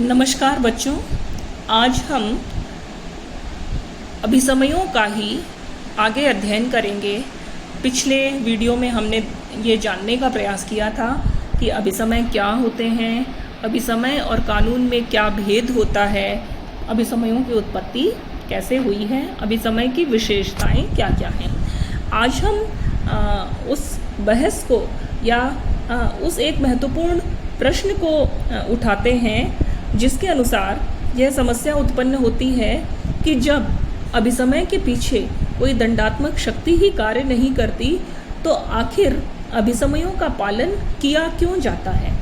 नमस्कार बच्चों, आज हम अभिसमयों का ही आगे अध्ययन करेंगे। पिछले वीडियो में हमने ये जानने का प्रयास किया था कि अभिसमय क्या होते हैं, अभिसमय और कानून में क्या भेद होता है, अभिसमयों की उत्पत्ति कैसे हुई है, अभिसमय की विशेषताएं क्या क्या हैं। आज हम उस बहस को या उस एक महत्वपूर्ण प्रश्न को उठाते हैं जिसके अनुसार यह समस्या उत्पन्न होती है कि जब अभिसमय के पीछे कोई दंडात्मक शक्ति ही कार्य नहीं करती तो आखिर अभिसमयों का पालन किया क्यों जाता है।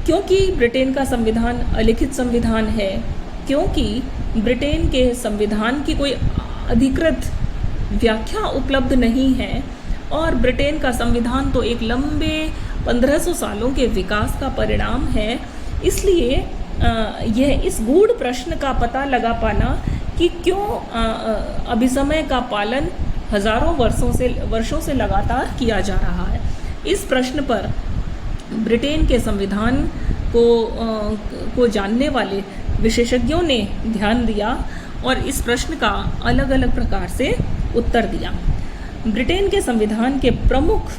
क्योंकि ब्रिटेन का संविधान अलिखित संविधान है, क्योंकि ब्रिटेन के संविधान की कोई अधिकृत व्याख्या उपलब्ध नहीं है और ब्रिटेन का संविधान तो एक लंबे 1500 सालों के विकास का परिणाम है। इसलिए यह इस गूढ़ प्रश्न का पता लगा पाना कि क्यों अभिसमय का पालन हजारों वर्षों से लगातार किया जा रहा है, इस प्रश्न पर ब्रिटेन के संविधान को जानने वाले विशेषज्ञों ने ध्यान दिया और इस प्रश्न का अलग अलग प्रकार से उत्तर दिया। ब्रिटेन के संविधान के प्रमुख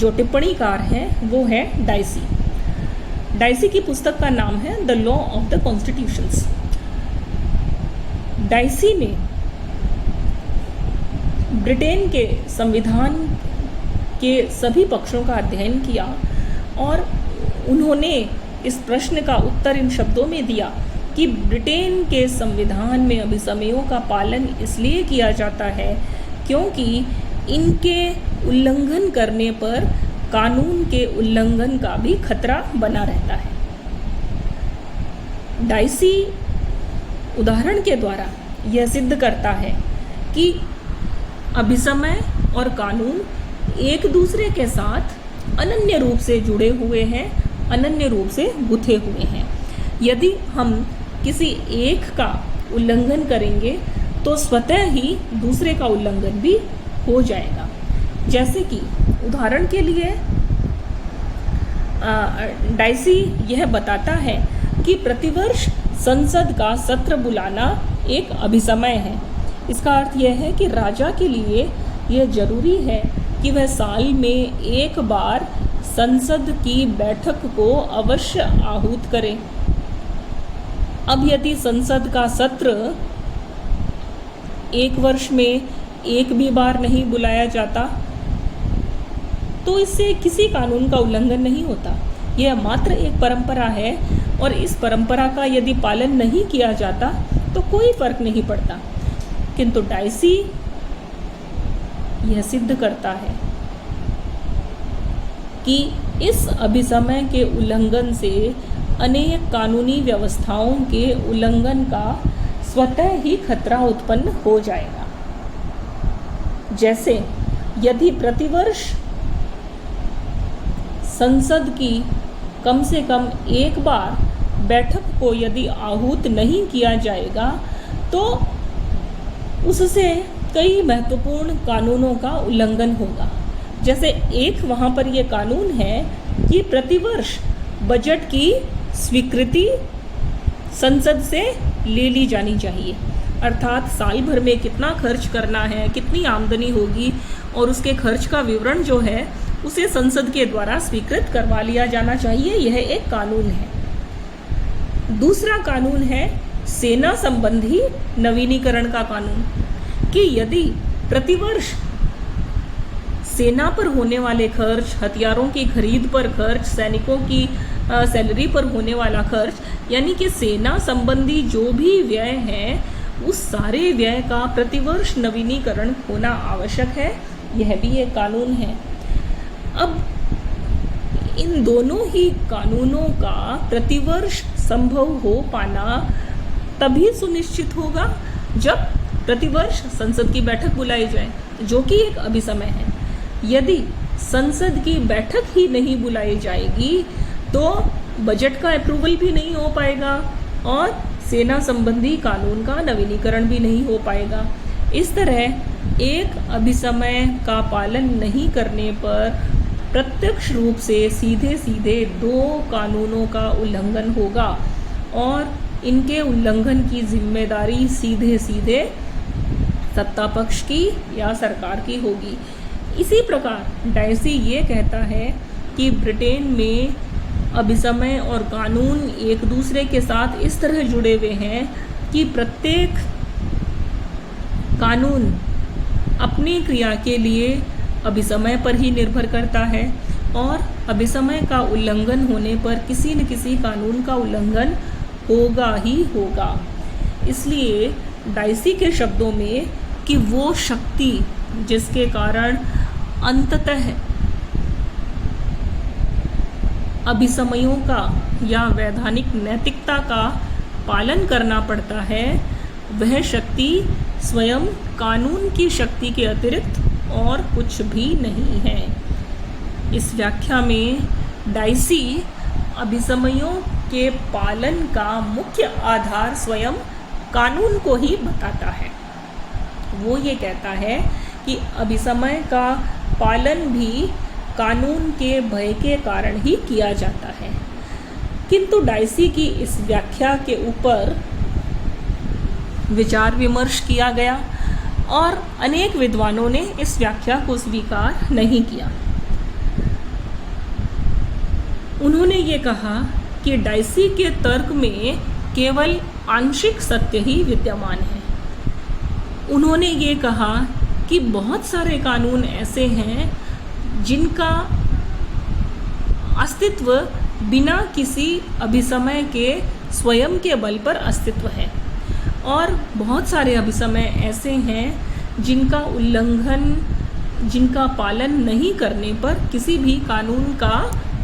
जो टिप्पणीकार हैं वो है डाइसी। डाइसी की पुस्तक का नाम है the law of the constitutions. Dicey ने ब्रिटेन के संविधान के सभी पक्षों का अध्ययन किया और उन्होंने इस प्रश्न का उत्तर इन शब्दों में दिया कि ब्रिटेन के संविधान में अभिसमयों का पालन इसलिए किया जाता है क्योंकि इनके उल्लंघन करने पर कानून के उल्लंघन का भी खतरा बना रहता है। डाइसी उदाहरण के द्वारा यह सिद्ध करता है कि अभिसमय और कानून एक दूसरे के साथ अनन्य रूप से जुड़े हुए हैं, अनन्य रूप से गुथे हुए हैं। यदि हम किसी एक का उल्लंघन करेंगे तो स्वतः ही दूसरे का उल्लंघन भी हो जाएगा। जैसे कि उदाहरण के लिए डाइसी यह बताता है कि प्रतिवर्ष संसद का सत्र बुलाना एक अभिसमय है। इसका अर्थ यह है कि राजा के लिए यह जरूरी है कि वह साल में एक बार संसद की बैठक को अवश्य आहूत करे। अब यदि संसद का सत्र एक वर्ष में एक भी बार नहीं बुलाया जाता तो इससे किसी कानून का उल्लंघन नहीं होता। यह मात्र एक परंपरा है और इस परंपरा का यदि पालन नहीं किया जाता तो कोई फर्क नहीं पड़ता। किंतु डाइसी यह सिद्ध करता है कि इस अभिसमय के उल्लंघन से अनेक कानूनी व्यवस्थाओं के उल्लंघन का स्वतः ही खतरा उत्पन्न हो जाएगा। जैसे यदि प्रतिवर्ष संसद की कम से कम एक बार बैठक को यदि आहूत नहीं किया जाएगा तो उससे कई महत्वपूर्ण कानूनों का उल्लंघन होगा। जैसे एक वहाँ पर यह कानून है कि प्रतिवर्ष बजट की स्वीकृति संसद से ले ली जानी चाहिए, अर्थात साल भर में कितना खर्च करना है, कितनी आमदनी होगी और उसके खर्च का विवरण जो है उसे संसद के द्वारा स्वीकृत करवा लिया जाना चाहिए। यह एक कानून है। दूसरा कानून है सेना संबंधी नवीनीकरण का कानून कि यदि प्रतिवर्ष सेना पर होने वाले खर्च, हथियारों की खरीद पर खर्च, सैनिकों की सैलरी पर होने वाला खर्च, यानी कि सेना संबंधी जो भी व्यय है उस सारे व्यय का प्रतिवर्ष नवीनीकरण होना आवश्यक है। यह भी एक कानून है। अब इन दोनों ही कानूनों का प्रतिवर्ष संभव हो पाना तभी सुनिश्चित होगा जब प्रतिवर्ष संसद की बैठक बुलाई जाए, जो कि एक अभिसमय है। यदि संसद की बैठक ही नहीं बुलाई जाएगी तो बजट का अप्रूवल भी नहीं हो पाएगा और सेना संबंधी कानून का नवीनीकरण भी नहीं हो पाएगा। इस तरह एक अभिसमय का पालन नहीं करने पर प्रत्यक्ष रूप से सीधे सीधे 2 कानूनों का उल्लंघन होगा और इनके उल्लंघन की जिम्मेदारी सीधे सीधे सत्ता पक्ष की या सरकार की होगी। इसी प्रकार डाइसी ये कहता है कि ब्रिटेन में अभिसमय और कानून एक दूसरे के साथ इस तरह जुड़े हुए हैं कि प्रत्येक कानून अपनी क्रिया के लिए अभिसमय पर ही निर्भर करता है और अभिसमय का उल्लंघन होने पर किसी न किसी कानून का उल्लंघन होगा ही होगा। इसलिए डाइसी के शब्दों में कि वो शक्ति जिसके कारण अंततः अभिसमयों का या वैधानिक नैतिकता का पालन करना पड़ता है, वह शक्ति स्वयं कानून की शक्ति के अतिरिक्त और कुछ भी नहीं है। इस व्याख्या में डाइसी अभिसमयों के पालन का मुख्य आधार स्वयं कानून को ही बताता है। वो ये कहता है कि अभिसमय का पालन भी कानून के भय के कारण ही किया जाता है। किंतु डाइसी की इस व्याख्या के ऊपर विचार विमर्श किया गया और अनेक विद्वानों ने इस व्याख्या को स्वीकार नहीं किया। उन्होंने ये कहा कि डाइसी के तर्क में केवल आंशिक सत्य ही विद्यमान है। उन्होंने ये कहा कि बहुत सारे कानून ऐसे हैं जिनका अस्तित्व बिना किसी अभिसमय के स्वयं के बल पर अस्तित्व है और बहुत सारे अभिसमय ऐसे हैं जिनका उल्लंघन, जिनका पालन नहीं करने पर किसी भी कानून का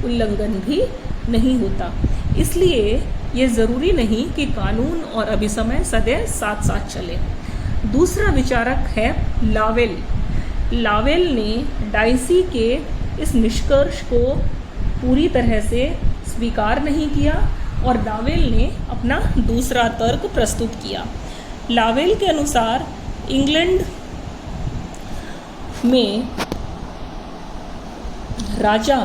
उल्लंघन भी नहीं होता। इसलिए ये ज़रूरी नहीं कि कानून और अभिसमय सदैव साथ साथ चले। दूसरा विचारक है लावेल। लावेल ने डाइसी के इस निष्कर्ष को पूरी तरह से स्वीकार नहीं किया और लावेल ने अपना दूसरा तर्क प्रस्तुत किया। लावेल के अनुसार इंग्लैंड में राजा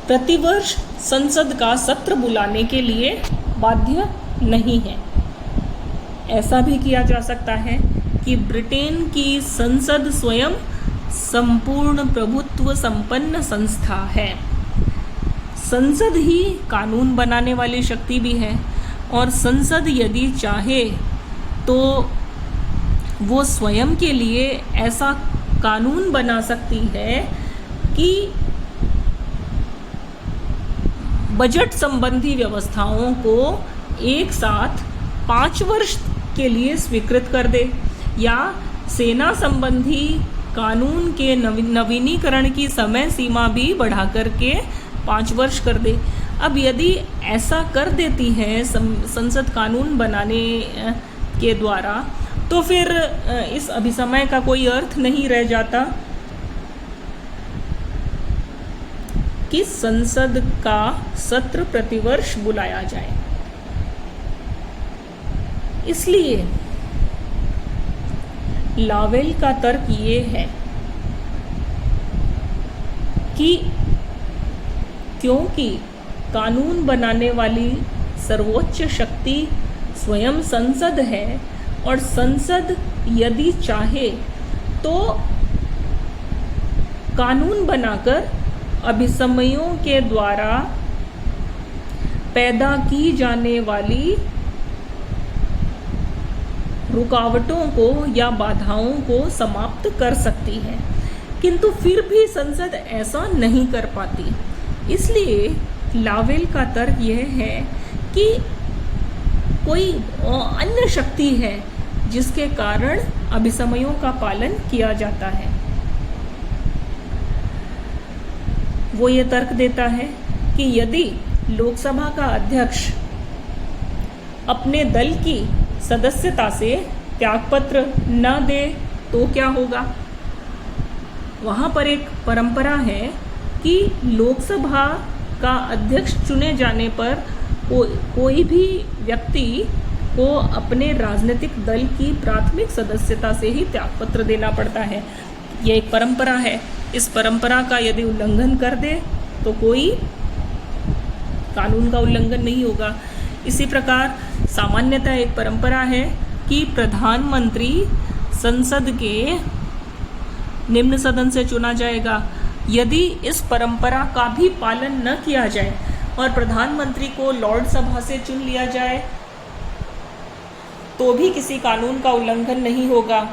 प्रतिवर्ष संसद का सत्र बुलाने के लिए बाध्य नहीं है। ऐसा भी किया जा सकता है कि ब्रिटेन की संसद स्वयं संपूर्ण प्रभुत्व संपन्न संस्था है। संसद ही कानून बनाने वाली शक्ति भी है और संसद यदि चाहे तो वो स्वयं के लिए ऐसा कानून बना सकती है कि बजट संबंधी व्यवस्थाओं को एक साथ 5 वर्ष के लिए स्वीकृत कर दे या सेना संबंधी कानून के नवीनीकरण की समय सीमा भी बढ़ा करके 5 वर्ष कर दे। अब यदि ऐसा कर देती है संसद कानून बनाने के द्वारा, तो फिर इस अभिसमय का कोई अर्थ नहीं रह जाता कि संसद का सत्र प्रतिवर्ष बुलाया जाए। इसलिए लावेल का तर्क ये है कि क्योंकि कानून बनाने वाली सर्वोच्च शक्ति स्वयं संसद है और संसद यदि चाहे तो कानून बनाकर अभिसमयों के द्वारा पैदा की जाने वाली रुकावटों को या बाधाओं को समाप्त कर सकती है, किंतु फिर भी संसद ऐसा नहीं कर पाती। इसलिए लावेल का तर्क यह है कि कोई अन्य शक्ति है जिसके कारण अभिसमयों का पालन किया जाता है। वो ये तर्क देता है कि यदि लोकसभा का अध्यक्ष अपने दल की सदस्यता से त्यागपत्र न दे तो क्या होगा। वहाँ पर एक परंपरा है कि लोकसभा का अध्यक्ष चुने जाने पर कोई भी व्यक्ति को अपने राजनीतिक दल की प्राथमिक सदस्यता से ही त्यागपत्र देना पड़ता है। ये एक परंपरा है। इस परंपरा का यदि उल्लंघन कर दे तो कोई कानून का उल्लंघन नहीं होगा। इसी प्रकार सामान्यतः एक परंपरा है कि प्रधानमंत्री संसद के निम्न सदन से चुना जाएगा। यदि इस परंपरा का भी पालन न किया जाए और प्रधानमंत्री को लॉर्ड सभा से चुन लिया जाए तो भी किसी कानून का उल्लंघन नहीं होगा।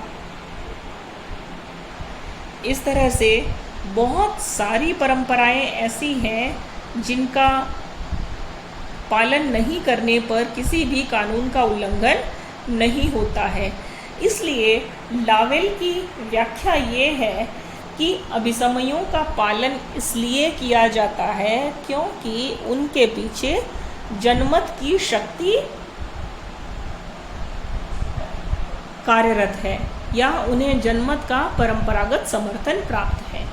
इस तरह से बहुत सारी परंपराएं ऐसी हैं जिनका पालन नहीं करने पर किसी भी कानून का उल्लंघन नहीं होता है। इसलिए लावेल की व्याख्या ये है कि अभिसमयों का पालन इसलिए किया जाता है क्योंकि उनके पीछे जनमत की शक्ति कार्यरत है या उन्हें जनमत का परंपरागत समर्थन प्राप्त है।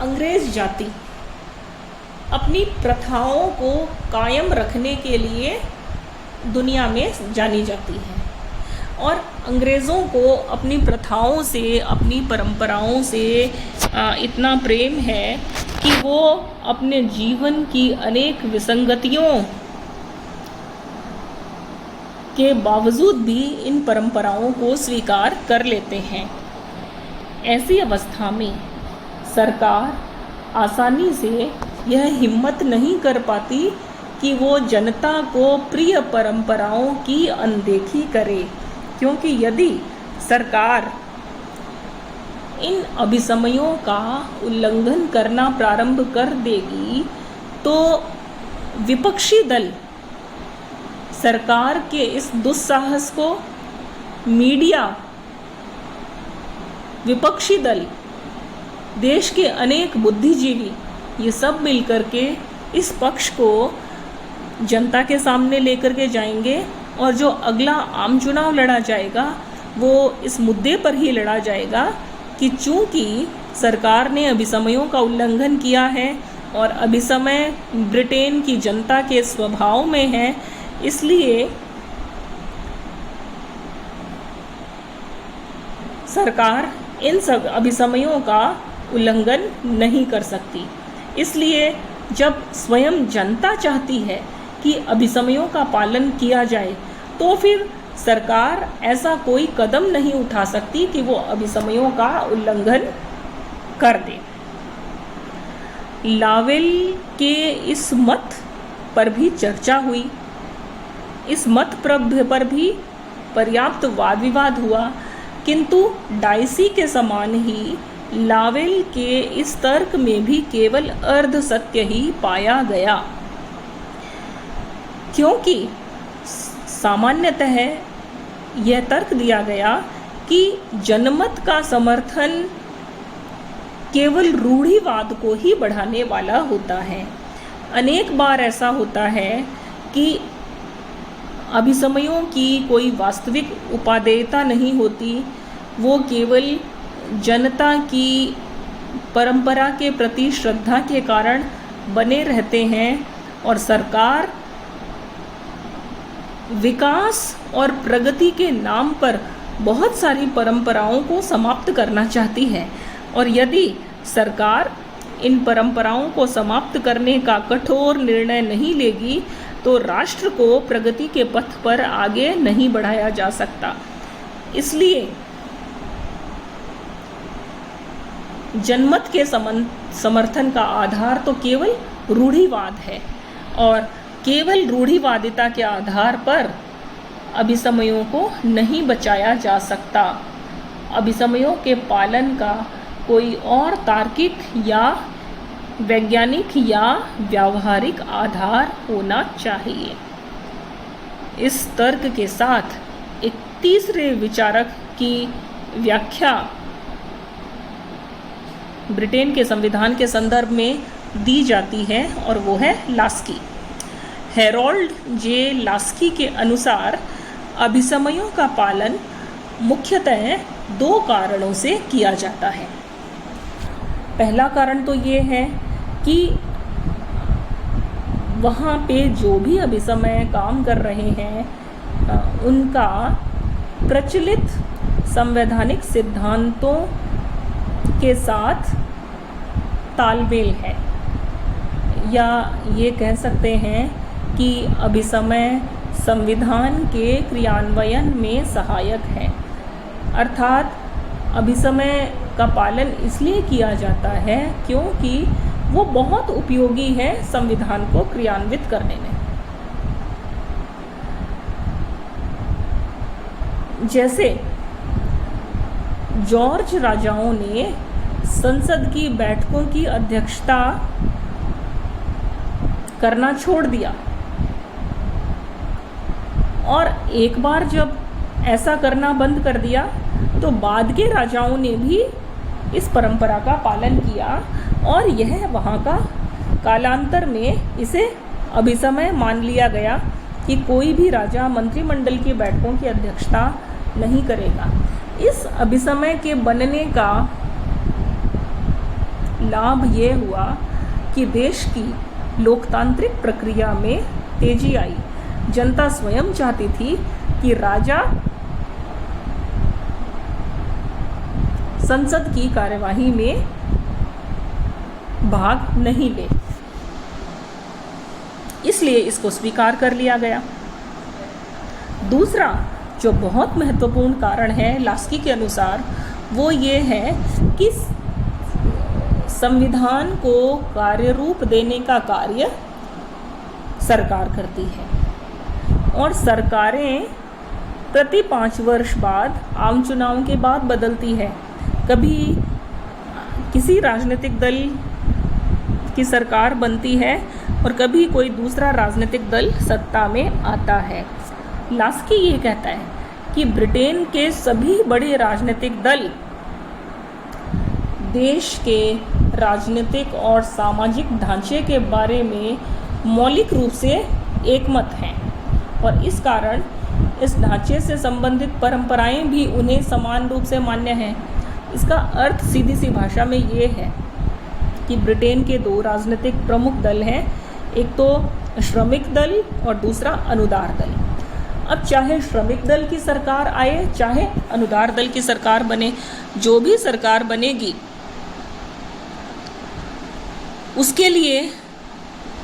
अंग्रेज जाति अपनी प्रथाओं को कायम रखने के लिए दुनिया में जानी जाती है और अंग्रेज़ों को अपनी प्रथाओं से, अपनी परंपराओं से इतना प्रेम है कि वो अपने जीवन की अनेक विसंगतियों के बावजूद भी इन परंपराओं को स्वीकार कर लेते हैं। ऐसी अवस्था में सरकार आसानी से यह हिम्मत नहीं कर पाती कि वो जनता को प्रिय परंपराओं की अनदेखी करे, क्योंकि यदि सरकार इन अभिसमयों का उल्लंघन करना प्रारंभ कर देगी तो विपक्षी दल सरकार के इस दुस्साहस को, मीडिया, विपक्षी दल, देश के अनेक बुद्धिजीवी, ये सब मिलकर के इस पक्ष को जनता के सामने लेकर के जाएंगे और जो अगला आम चुनाव लड़ा जाएगा वो इस मुद्दे पर ही लड़ा जाएगा कि चूंकि सरकार ने अभिसमयों का उल्लंघन किया है और अभिसमय ब्रिटेन की जनता के स्वभाव में है, इसलिए सरकार इन सब अभिसमयों का उल्लंघन नहीं कर सकती। इसलिए जब स्वयं जनता चाहती है कि अभिसमयों का पालन किया जाए तो फिर सरकार ऐसा कोई कदम नहीं उठा सकती कि वो अभिसमयों का उल्लंघन कर दे। लावेल के इस मत पर भी चर्चा हुई, इस मत पर भी पर्याप्त वाद विवाद हुआ, किंतु डाइसी के समान ही लावेल के इस तर्क में भी केवल अर्ध सत्य ही पाया गया, क्योंकि सामान्यतः यह तर्क दिया गया कि जनमत का समर्थन केवल रूढ़िवाद को ही बढ़ाने वाला होता है। अनेक बार ऐसा होता है कि अभिसमयों की कोई वास्तविक उपादेयता नहीं होती, वो केवल जनता की परंपरा के प्रति श्रद्धा के कारण बने रहते हैं और सरकार विकास और प्रगति के नाम पर बहुत सारी परंपराओं को समाप्त करना चाहती है और यदि सरकार इन परंपराओं को समाप्त करने का कठोर निर्णय नहीं लेगी तो राष्ट्र को प्रगति के पथ पर आगे नहीं बढ़ाया जा सकता। इसलिए जनमत के समर्थन का आधार तो केवल रूढ़िवाद है और केवल रूढ़िवादिता के आधार पर अभिसमयों को नहीं बचाया जा सकता। अभिसमयों के पालन का कोई और तार्किक या वैज्ञानिक या व्यावहारिक आधार होना चाहिए। इस तर्क के साथ एक तीसरे विचारक की व्याख्या ब्रिटेन के संविधान के संदर्भ में दी जाती है और वो है लास्की। हैरोल्ड जे लास्की के अनुसार अभिसमयों का पालन मुख्यतः दो कारणों से किया जाता है। पहला कारण तो ये है कि वहाँ पे जो भी अभिसमय काम कर रहे हैं उनका प्रचलित संवैधानिक सिद्धांतों के साथ तालमेल है, या ये कह सकते हैं कि अभिसमय संविधान के क्रियान्वयन में सहायक है। अर्थात अभिसमय का पालन इसलिए किया जाता है क्योंकि वो बहुत उपयोगी है संविधान को क्रियान्वित करने में। जैसे जॉर्ज राजाओं ने संसद की बैठकों की अध्यक्षता करना छोड़ दिया, और एक बार जब ऐसा करना बंद कर दिया तो बाद के राजाओं ने भी इस परंपरा का पालन किया, और यह वहाँ का कालांतर में इसे अभिसमय मान लिया गया कि कोई भी राजा मंत्रिमंडल की बैठकों की अध्यक्षता नहीं करेगा। इस अभिसमय के बनने का लाभ ये हुआ कि देश की लोकतांत्रिक प्रक्रिया में तेजी आई। जनता स्वयं चाहती थी कि राजा संसद की कार्यवाही में भाग नहीं ले, इसलिए इसको स्वीकार कर लिया गया। दूसरा जो बहुत महत्वपूर्ण कारण है लास्की के अनुसार, वो ये है कि संविधान को कार्यरूप देने का कार्य सरकार करती है, और सरकारें प्रति 5 वर्ष बाद आम चुनाव के बाद बदलती है। कभी किसी राजनीतिक दल की सरकार बनती है और कभी कोई दूसरा राजनीतिक दल सत्ता में आता है। लास्की ये कहता है कि ब्रिटेन के सभी बड़े राजनीतिक दल देश के राजनीतिक और सामाजिक ढांचे के बारे में मौलिक रूप से एकमत हैं, और इस कारण इस ढांचे से संबंधित परंपराएं भी उन्हें समान रूप से मान्य हैं। इसका अर्थ सीधी सी भाषा में ये है कि ब्रिटेन के 2 राजनीतिक प्रमुख दल हैं, एक तो श्रमिक दल और दूसरा अनुदार दल। अब चाहे श्रमिक दल की सरकार आए चाहे अनुदार दल की सरकार बने, जो भी सरकार बनेगी उसके लिए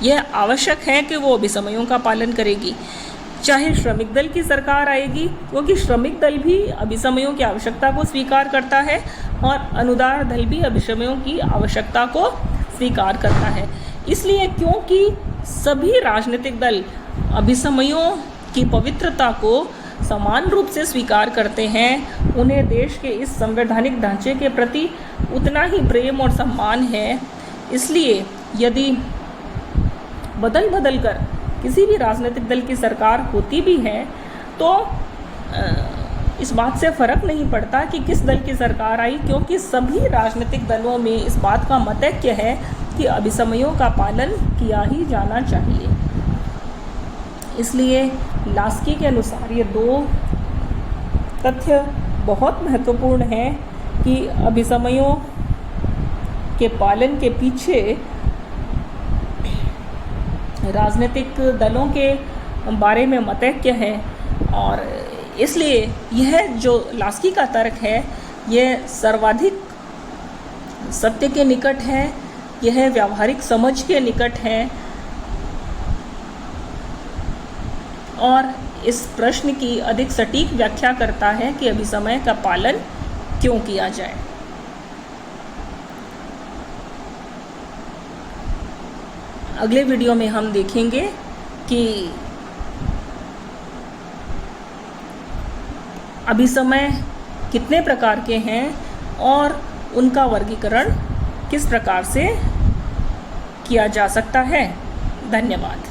यह आवश्यक है कि वो अभिसमयों का पालन करेगी। चाहे श्रमिक दल की सरकार आएगी, क्योंकि श्रमिक दल भी अभिसमयों की आवश्यकता को स्वीकार करता है और अनुदार दल भी अभिसमयों की आवश्यकता को स्वीकार करता है। इसलिए क्योंकि सभी राजनीतिक दल अभिसमयों की पवित्रता को समान रूप से स्वीकार करते हैं, उन्हें देश के इस संवैधानिक ढांचे के प्रति उतना ही प्रेम और सम्मान है। इसलिए यदि बदल बदल कर किसी भी राजनीतिक दल की सरकार होती भी है तो इस बात से फ़र्क नहीं पड़ता कि किस दल की सरकार आई, क्योंकि सभी राजनीतिक दलों में इस बात का मतैक्य है कि अभिसमयों का पालन किया ही जाना चाहिए। इसलिए लास्की के अनुसार ये 2 तथ्य बहुत महत्वपूर्ण हैं कि अभिसमयों के पालन के पीछे राजनीतिक दलों के बारे में मतैक्य है, और इसलिए यह जो लास्की का तर्क है यह सर्वाधिक सत्य के निकट है, यह व्यावहारिक समझ के निकट है, और इस प्रश्न की अधिक सटीक व्याख्या करता है कि अभिसमय का पालन क्यों किया जाए। अगले वीडियो में हम देखेंगे कि अभिसमय कितने प्रकार के हैं और उनका वर्गीकरण किस प्रकार से किया जा सकता है। धन्यवाद।